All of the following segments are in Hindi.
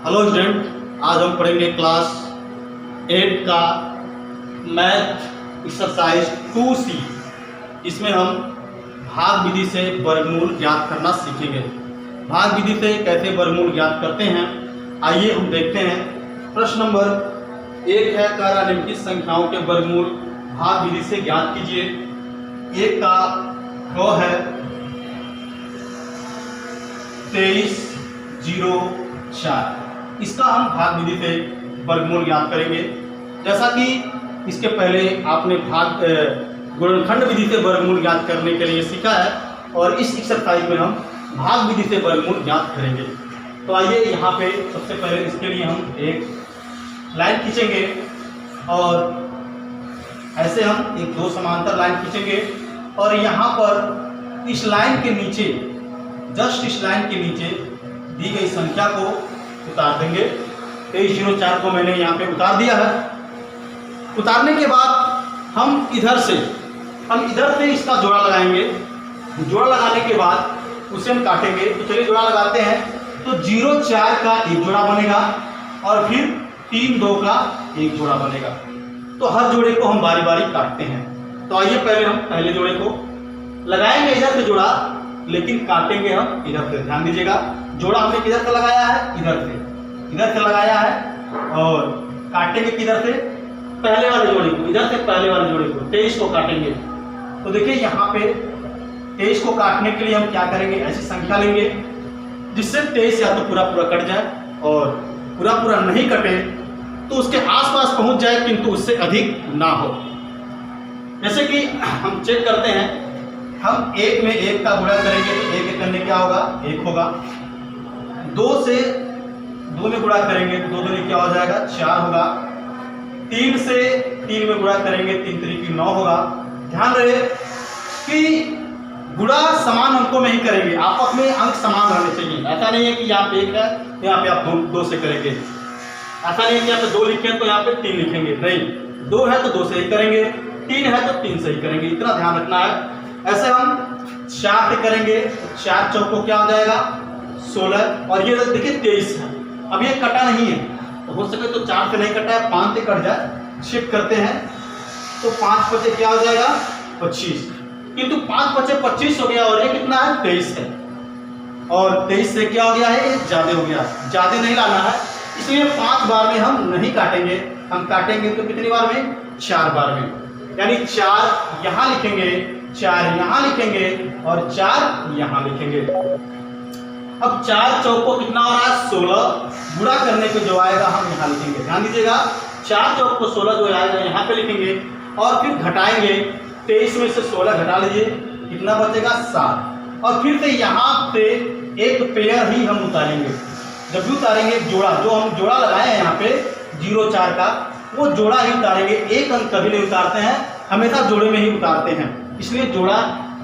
हेलो स्टूडेंट, आज हम पढ़ेंगे क्लास 8 का मैथ एक्सरसाइज 2C। इसमें हम भाग विधि से वर्गमूल ज्ञात करना सीखेंगे। भाग विधि से कैसे वर्गमूल ज्ञात करते हैं, आइए हम देखते हैं। प्रश्न नंबर 1 है, कह निम्नलिखित संख्याओं के वर्गमूल भाग विधि से ज्ञात कीजिए। 1 का क है 2304। इसका हम भाग विधि से वर्गमूल ज्ञात करेंगे। जैसा कि इसके पहले आपने भाग गुणनखंड विधि से वर्गमूल ज्ञात करने के लिए सीखा है, और इस एक्सरसाइज में हम भाग विधि से वर्गमूल ज्ञात करेंगे। तो आइए यहाँ पे सबसे पहले इसके लिए हम एक लाइन खींचेंगे, और ऐसे हम एक दो समांतर लाइन खींचेंगे, और यहाँ पर इस लाइन के नीचे, जस्ट इस लाइन के नीचे दी गई संख्या को उतार देंगे। 2304 को मैंने यहाँ पे उतार दिया है। उतारने के बाद हम इधर से इसका जोड़ा लगाएंगे। जोड़ा लगाने के बाद उसे हम काटेंगे। तो चलिए जोड़ा लगाते हैं। तो 04 का एक जोड़ा बनेगा, और फिर 32 का एक जोड़ा बनेगा। तो हर जोड़े को हम बारी बारी काटते हैं। तो आइए पहले हम पहले जोड़े को लगाएंगे इधर से जोड़ा, लेकिन काटेंगे हम इधर से। ध्यान दीजिएगा, जोड़ा हमने किधर से लगाया है? इधर से लगाया है, और काटेंगे किधर से? पहले वाले जोड़े को। इधर से पहले वाले जोड़े को 23 को काटेंगे। तो देखिए यहाँ पे 23 को काटने के लिए हम क्या करेंगे? ऐसी संख्या लेंगे जिससे 23 या तो पूरा पूरा कट जाए, और पूरा पूरा नहीं कटे तो उसके आसपास पहुंच जाए, किंतु उससे अधिक ना हो। जैसे कि हम चेक करते हैं, हम 1 में 1 का गुणा करेंगे तो 1 करने क्या होगा? 1 होगा। 2 से 2 में गुणा करेंगे तो 2 दूनी क्या हो जाएगा? 4 होगा। 3 से 3 में गुणा करेंगे 3 3 9 होगा। ध्यान रहे कि गुणा समान अंकों में ही करेंगे, आपस में अंक समान रहने चाहिए। ऐसा नहीं है कि यहाँ पे 1 है तो यहाँ पे आप 2 से करेंगे। ऐसा नहीं है कि यहाँ पे 2 लिखे तो यहाँ पे 3 लिखेंगे। नहीं, 2 है तो 2 से ही करेंगे, 3 है तो 3 से ही करेंगे। इतना ध्यान रखना है। ऐसे हम 4 से करेंगे तो 4 चौको क्या हो जाएगा? 16। और ये देखिए 23 है। अब ये कटा नहीं है, तो हो सके तो 4 से नहीं कटा है, 5 से कट जाए। शिफ्ट करते हैं तो 5 बचे क्या हो जाएगा? 25। किंतु 5 बचे 25 हो गया, और ये कितना है? 23 है। और 23 से क्या हो गया है? ये ज्यादा हो गया। ज्यादा नहीं लाना है, इसलिए 5 बार में हम नहीं काटेंगे। हम काटेंगे तो कितनी बार में? 4 बार में। यानी 4 यहाँ लिखेंगे, 4 यहाँ लिखेंगे, और 4 यहाँ लिखेंगे। अब 4 चौको कितना हो रहा है? 16। गुणा करने को जो आएगा हम यहाँ लिखेंगे। ध्यान दीजिएगा, 4 चौक को 16 जो आएगा यहाँ पे लिखेंगे, और फिर घटाएंगे। 23 में से 16 घटा लीजिए, कितना बचेगा? 7। और फिर से यहाँ पे एक पेयर ही हम उतारेंगे। जब भी उतारेंगे जोड़ा, जो हम जोड़ा लगाए हैं यहाँ पे 04 का, वो जोड़ा ही उतारेंगे। एक अंक कभी नहीं उतारते हैं, हमेशा जोड़े में ही उतारते हैं, इसलिए जोड़ा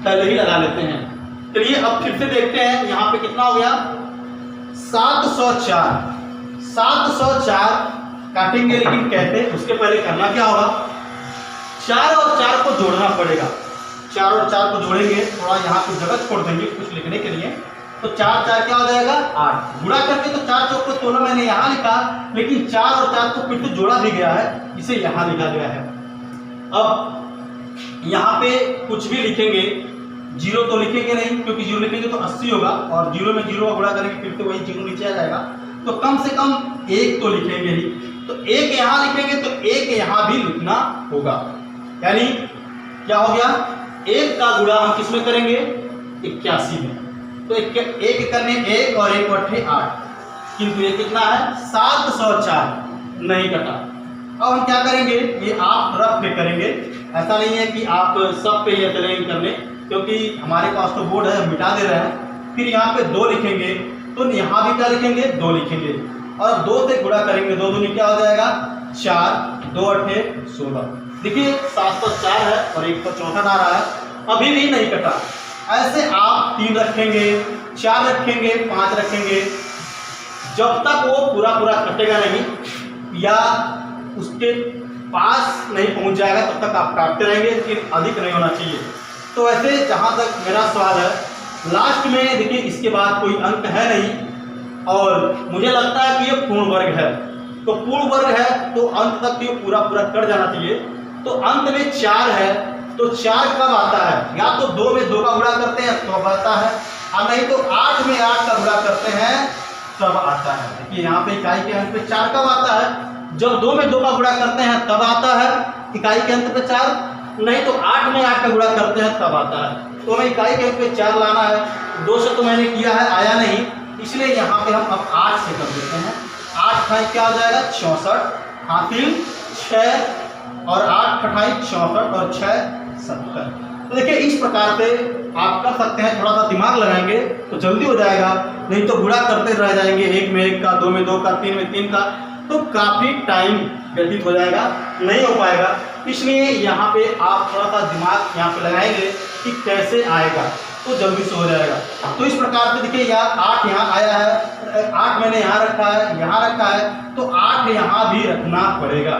पहले ही लगा लेते हैं। चलिए अब फिर से देखते हैं, यहाँ पे कितना हो गया? 704। 704 काटेंगे, लेकिन कैसे? उसके पहले करना क्या होगा? 4 और 4 को जोड़ना पड़ेगा। 4 और 4 को जोड़ेंगे, थोड़ा यहाँ पे जगह छोड़ देंगे कुछ लिखने के लिए। तो 4 4 क्या हो जाएगा? 8। गुणा करके तो 4 चौक को 16 मैंने यहाँ लिखा, लेकिन 4 और 4 को फिर से जोड़ा भी गया है, इसे यहाँ लिखा गया है। अब यहाँ पे कुछ भी लिखेंगे, 0 तो लिखेंगे नहीं, क्योंकि 0 लिखेंगे तो 80 होगा, और 0 में 0 का गुणा करेंगे फिर से वही 0 नीचे आ जाएगा। तो कम से कम 1 तो लिखेंगे ही। तो 1 यहाँ लिखेंगे तो 1 यहाँ भी लिखना होगा। यानी क्या हो गया? 1 का गुणा हम किस में करेंगे? 81 में। तो 1 करने 1 और 1 8 8, किंतु ये कितना है? 704 नहीं कटा। अब हम क्या करेंगे? ये आप रफ में करेंगे। ऐसा नहीं है कि आप सब पे ये चलेंगे करने, क्योंकि हमारे पास तो बोर्ड है, हम मिटा दे रहे हैं। फिर यहाँ पे 2 लिखेंगे, तो यहाँ भी क्या लिखेंगे? 2 लिखेंगे, और 2 से गुणा करेंगे। 2 दूनी क्या हो जाएगा? 4। 2 8 16। देखिए 704 है, और 164 आ रहा है, अभी भी नहीं कटा। ऐसे आप 3 रखेंगे, 4 रखेंगे, 5 रखेंगे, जब तक वो पूरा पूरा कटेगा नहीं, या उसके पास नहीं पहुंच जाएगा, तब तक आप काटते रहेंगे, लेकिन अधिक नहीं होना चाहिए। तो ऐसे जहां तक मेरा सवाल है, लास्ट में देखिए इसके बाद कोई अंक है नहीं, और मुझे लगता है कि ये पूर्ण वर्ग है, तो पूर्ण वर्ग है तो अंत तक ये पूरा पूरा कट जाना चाहिए। तो अंत में 4 है, तो 4 कब आता है? या तो 2 में 2 का गुणा करते हैं तब आता है, और नहीं तो 8 में 8 का गुणा करते हैं तब आता है। देखिए यहाँ पे इकाई के अंत पे 4 कब आता है? जब 2 में 2 का गुणा करते हैं तब आता है इकाई के अंत पे 4, नहीं तो 8 में 8 का गुणा करते हैं तब आता है। तो हमें इकाई के अंत पे 4 लाना है, 2 से तो मैंने किया है, आया नहीं, इसलिए यहाँ पे हम अब 8 से कर देते हैं। 8 × क्या हो जाएगा? 64, हासिल 6 और 8 × 64 और 6 70। तो देखिए इस प्रकार से आप कर सकते हैं, थोड़ा सा दिमाग लगाएंगे तो जल्दी हो जाएगा, नहीं तो गुणा करते रह जाएंगे, 1 में 1 का, 2 में 2 का, 3 में 3 का, तो काफी टाइम व्यतीत हो जाएगा, नहीं हो पाएगा। इसलिए यहाँ पे आप थोड़ा सा दिमाग यहाँ पे लगाएंगे कि कैसे आएगा, तो जल्दी से हो जाएगा। तो इस प्रकार से देखिए यहाँ 8 यहाँ आया है, 8 मैंने यहाँ रखा है, यहाँ रखा है, तो 8 यहाँ भी रखना पड़ेगा।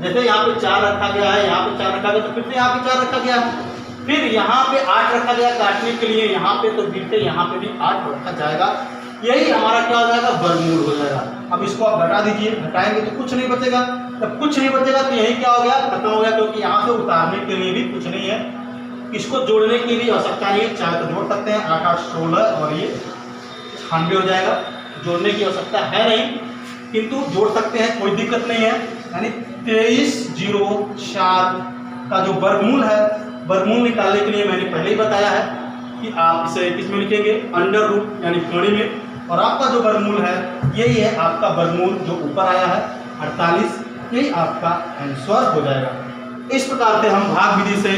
जैसे यहाँ पे 4 रखा गया है, यहाँ पे 4 रखा गया, तो फिर से यहाँ पे 4 रखा गया है, फिर यहाँ पे 8 रखा गया काटने के लिए यहाँ पे, तो फिर से यहाँ पे भी 8 रखा जाएगा। यही हमारा क्या हो जाएगा? वर्गमूल हो जाएगा। अब इसको आप घटा दीजिए, घटाएंगे तो कुछ नहीं बचेगा, जब कुछ नहीं बचेगा तो यही क्या हो गया? खत्म हो गया, क्योंकि यहाँ से उतारने के लिए भी कुछ नहीं है, इसको जोड़ने की भी आवश्यकता नहीं है। चाहे तो जोड़ सकते हैं, 8 8 16 और ये 96 हो जाएगा, जोड़ने की आवश्यकता है नहीं, किंतु जोड़ सकते हैं, कोई दिक्कत नहीं है। यानी 2304 का जो वर्गमूल है, वर्गमूल निकालने के लिए मैंने पहले ही बताया है कि आप इसे किस में लिखेंगे? अंडर रूट यानी कोणी में, और आपका जो वर्गमूल है यही है आपका वर्गमूल जो ऊपर आया है 48, यही आपका आंसर हो जाएगा। इस प्रकार से हम भाग विधि से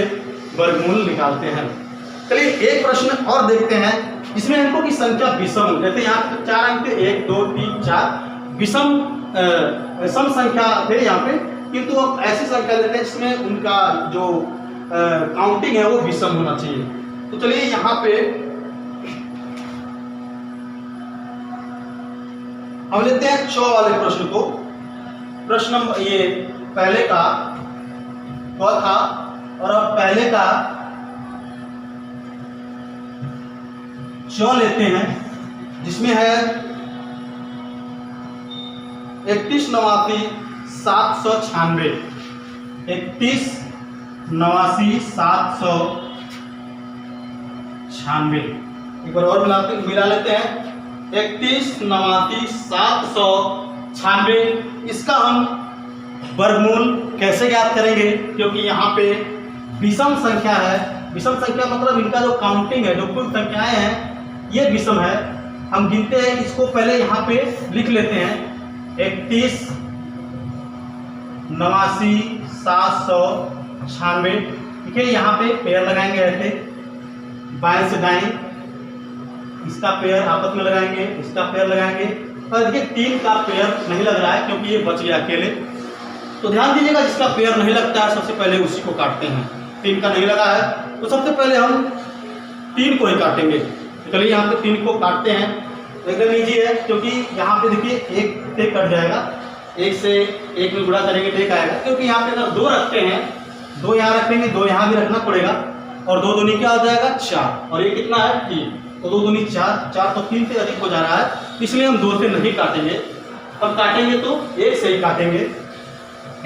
वर्गमूल निकालते हैं। चलिए एक प्रश्न और देखते हैं, इसमें अंकों की संख्या विषम, जैसे यहाँ पे 4 अंक थे, 1 2 3 4 विषम सम संख्या थे यहाँ पे, किंतु अब ऐसी संख्या लेते हैं जिसमें उनका जो काउंटिंग है वो विषम होना चाहिए। तो चलिए यहाँ पे हम लेते हैं 6 वाले प्रश्न को। प्रश्न नंबर ये पहले का था, और अब पहले का 6 लेते हैं, जिसमें है 31 89 796, 31 89 796। एक बार और मिला लेते हैं, 31 89 796। इसका हम वर्गमूल कैसे ज्ञात करेंगे? क्योंकि यहाँ पे विषम संख्या है, विषम संख्या मतलब इनका जो काउंटिंग है, जो कुल संख्याएं हैं ये विषम है। हम गिनते हैं, इसको पहले यहाँ पे लिख लेते हैं, 31 89 796। ठीक है, यहाँ पे पेयर लगाएंगे ऐसे, बाएं से दाएं, इसका पेयर आपस में लगाएंगे, इसका पेयर लगाएंगे, और देखिए 3 का पेयर नहीं लग रहा है क्योंकि ये बच गया अकेले। तो ध्यान दीजिएगा, जिसका पेयर नहीं लगता है सबसे पहले उसी को काटते हैं। 3 का नहीं लगा है तो सबसे पहले हम 3 को ही काटेंगे। तो चलिए यहाँ पे 3 को काटते हैं, एकदम ईजी है, क्योंकि यहाँ पे देखिए 1 से कट जाएगा, 1 से 1 में गुणा करेंगे तो 1 आएगा, क्योंकि यहाँ पे अगर 2 रखते हैं, 2 यहाँ रखेंगे, 2 यहाँ भी रखना पड़ेगा, और 2 दूनी क्या हो जाएगा? 4, और ये कितना है? 3, तो 2 दूनी 4, 4 तो 3 से अधिक हो जा रहा है, इसलिए हम 2 से नहीं काटेंगे। अब काटेंगे तो 1 से ही काटेंगे,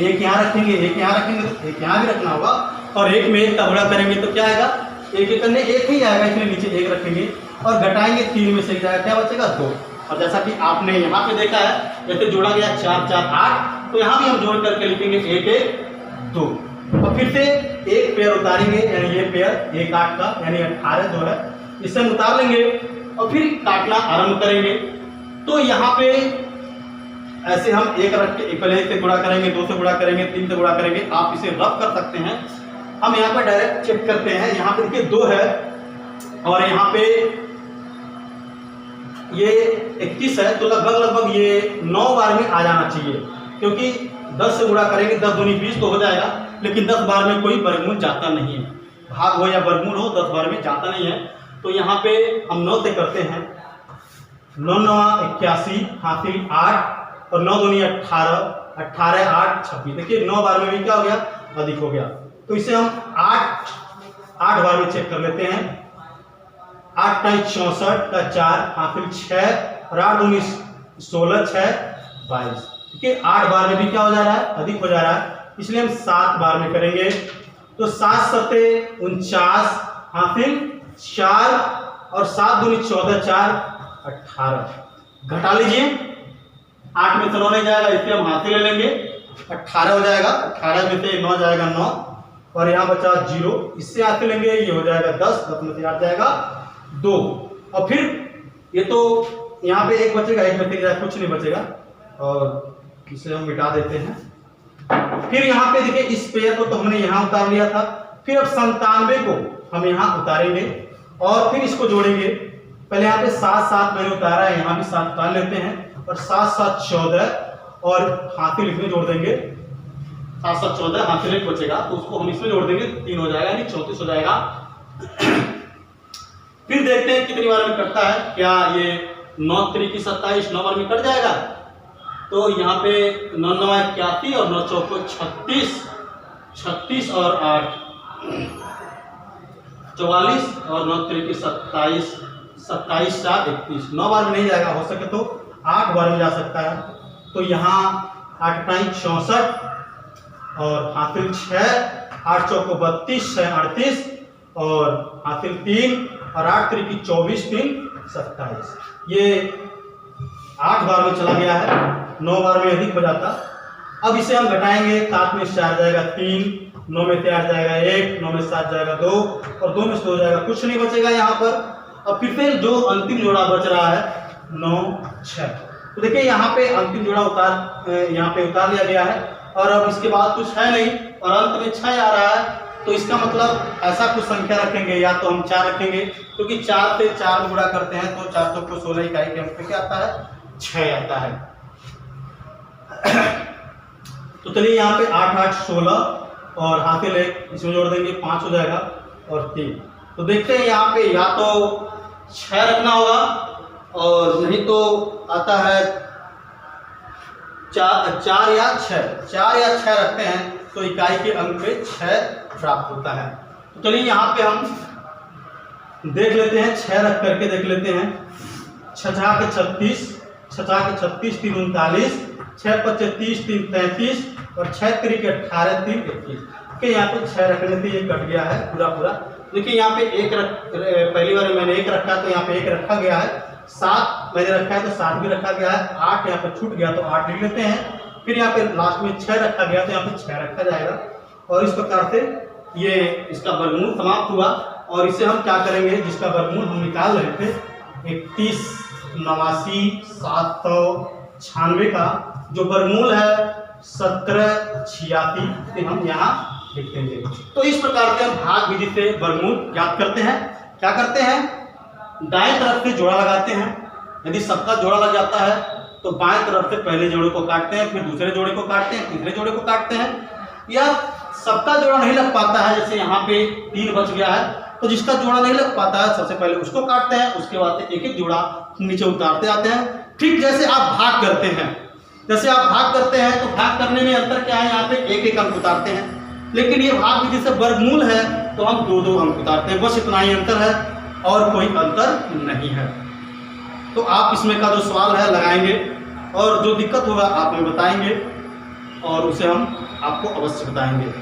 1 यहाँ रखेंगे, 1 यहाँ रखेंगे, तो 1 यहाँ भी रखना होगा, और 1 में 1 का गुणा करेंगे तो क्या आएगा? 1 करने 1 ही आएगा, इसलिए नीचे 1 रखेंगे, और घटाएंगे 3 में से जाएगा, क्या बचेगा? 2। और जैसा कि आपने यहाँ पे देखा है, जैसे जोड़ा गया 4 4 8, तो यहाँ भी हम जोड़ करके लिखेंगे 1 1 2, और फिर से 1 पेयर उतारेंगे, यानी ये पेयर 1 8 का, यानी 18 2 है, इसे हम उतार लेंगे और फिर काटना आरंभ करेंगे। तो यहाँ पे ऐसे हम 1 रख के पहले 1 से गुणा करेंगे, 2 से गुणा करेंगे, 3 से गुणा करेंगे, आप इसे रफ कर सकते हैं। हम यहाँ पे डायरेक्ट चेक करते हैं, यहाँ पे देखिए 2 है, और यहाँ पे ये 21 है, तो लगभग ये 9 बार में आ जाना चाहिए, क्योंकि 10 से गुणा करेंगे, 10 दूनी 20 तो हो जाएगा, लेकिन 10 बार में कोई वर्गमूल जाता नहीं है, भाग हो या वर्गमूल हो, 10 बार में जाता नहीं है। तो यहाँ पे हम 9 से करते हैं, 9 9 81, हासिल 8, और 9 दूनी 18, 18 8 26। देखिए 9 बार में भी क्या हो गया? अधिक हो गया। तो इसे हम 8 बार में चेक कर लेते हैं, 8 × 64 का 4, हासिल 6 और 8 दूनी 16, 6 22। ठीक है, 8 बार में भी क्या हो जा रहा है, अधिक हो जा रहा है, इसलिए हम 7 बार में करेंगे। तो 7 सते 49, हासिल 4 और 7 दूनी 14, 4 18। घटा लीजिए, 8 में से 9 नहीं जाएगा, इसलिए हम हासिल ले लेंगे, 18 हो जाएगा। 18 में से 9 जाएगा 9 और यहाँ बचा 0, इससे हासिल लेंगे, ये हो जाएगा 10, 10 में से 8 जाएगा 2। और फिर ये तो यहाँ पे 1 बचेगा, 1 में से जाएगा, कुछ नहीं बचेगा और इसे हम मिटा देते हैं। फिर यहाँ पे देखिए इस पेयर को तो हमने यहाँ उतार लिया था, फिर अब 97 को हम यहाँ उतारेंगे और फिर इसको जोड़ेंगे। पहले यहाँ पे 7 7 मैंने उतारा है, यहाँ भी 7 उतार लेते हैं और 7 7 14 और हासिल इसमें जोड़ देंगे। 7 7 14 हासिल 1 बचेगा तो उसको हम इसमें जोड़ देंगे, 3 हो जाएगा, यानी 34 हो जाएगा। फिर देखते हैं कितनी बार में कटता है, क्या ये 9 3 27 9 बार में कट जाएगा। तो यहाँ पे 9 9 81 और 9 4 36, 36 और 8 44 और 9 3 27, 27 4 31। 9 बार में नहीं जाएगा, हो सके तो 8 बार में जा सकता है। तो यहाँ 8 9 64 और हासिल 6, 8 4 32, 6 38 और हासिल 3 और 8 3 24, 3 27। ये 8 बार में चला गया है, 9 बार में अधिक हो जाता। अब इसे हम घटाएंगे, 7 में से 4 जाएगा 3, 9 में से 8 जाएगा 1, 9 में से 7 जाएगा 2 और 2 में से 2 जाएगा, कुछ नहीं बचेगा यहाँ पर। अब फिर से जो अंतिम जोड़ा बच रहा है 9 6। तो देखिए यहाँ पे अंतिम जोड़ा यहाँ पे उतार लिया गया है और अब इसके बाद कुछ है नहीं और अंत में 6 आ रहा है। तो इसका मतलब ऐसा कुछ संख्या रखेंगे, या तो हम 4 रखेंगे, क्योंकि 4 से 4 में गुणा करते हैं तो 4 को 16 इकाई के अंक पे क्या आता है, 6 आता है। तो चलिए यहाँ पे 8 8 16 और हासिल 1 इसमें जोड़ देंगे, 5 हो जाएगा और 3। तो देखते हैं यहाँ पे या तो 6 रखना होगा और नहीं तो आता है 4 या 6। 4 या 6 रखते हैं तो इकाई के अंक पे 6 प्राप्त होता है। तो चलिए यहाँ पे हम देख लेते हैं, 6 रख करके देख लेते हैं। 6 के 36, 6 के 36 3 39, 6 5 30 3 33 और 6 3 के 18 3 21 के यहाँ पे 6 रखने से ये कट गया है पूरा। देखिए यहाँ पे 1 पहली बार मैंने 1 रखा तो यहाँ पे 1 रखा गया है, 7 मैंने रखा है तो 7 भी रखा गया है, 8 यहाँ पे छूट गया तो 8 लिख लेते हैं। फिर यहाँ पे लास्ट में 6 रखा गया तो यहाँ पे 6 रखा जाएगा और इस प्रकार से ये इसका वर्गमूल समाप्त हुआ। और इसे हम क्या करेंगे, जिसका वर्गमूल हम निकाल रहे थे 31 89 796 का जो वर्गमूल है 1786 से हम यहाँ लिख देंगे। तो इस प्रकार से हम भाग विधि से वर्गमूल ज्ञात करते हैं। क्या करते हैं, दाएं तरफ से जोड़ा लगाते हैं। यदि सबका जोड़ा लग जाता है तो बाएं तरफ से पहले जोड़े को काटते हैं, फिर दूसरे जोड़े को काटते हैं, तीसरे जोड़े को काटते हैं। या सबका जोड़ा नहीं लग पाता है, जैसे यहाँ पे 3 बच गया है तो जिसका जोड़ा नहीं लग पाता है सबसे पहले उसको काटते हैं, उसके बाद एक एक जोड़ा नीचे उतारते आते हैं। ठीक जैसे आप भाग करते हैं, जैसे आप भाग करते हैं तो भाग करने में अंतर क्या है, यहाँ पे एक एक अंक उतारते हैं, लेकिन ये भाग विधि से वर्गमूल है तो हम 2 अंक उतारते हैं। बस इतना ही अंतर है और कोई अंतर नहीं है। तो आप इसमें का जो सवाल है लगाएंगे और जो दिक्कत होगा आप हमें बताएंगे और उसे हम आपको अवश्य बताएंगे।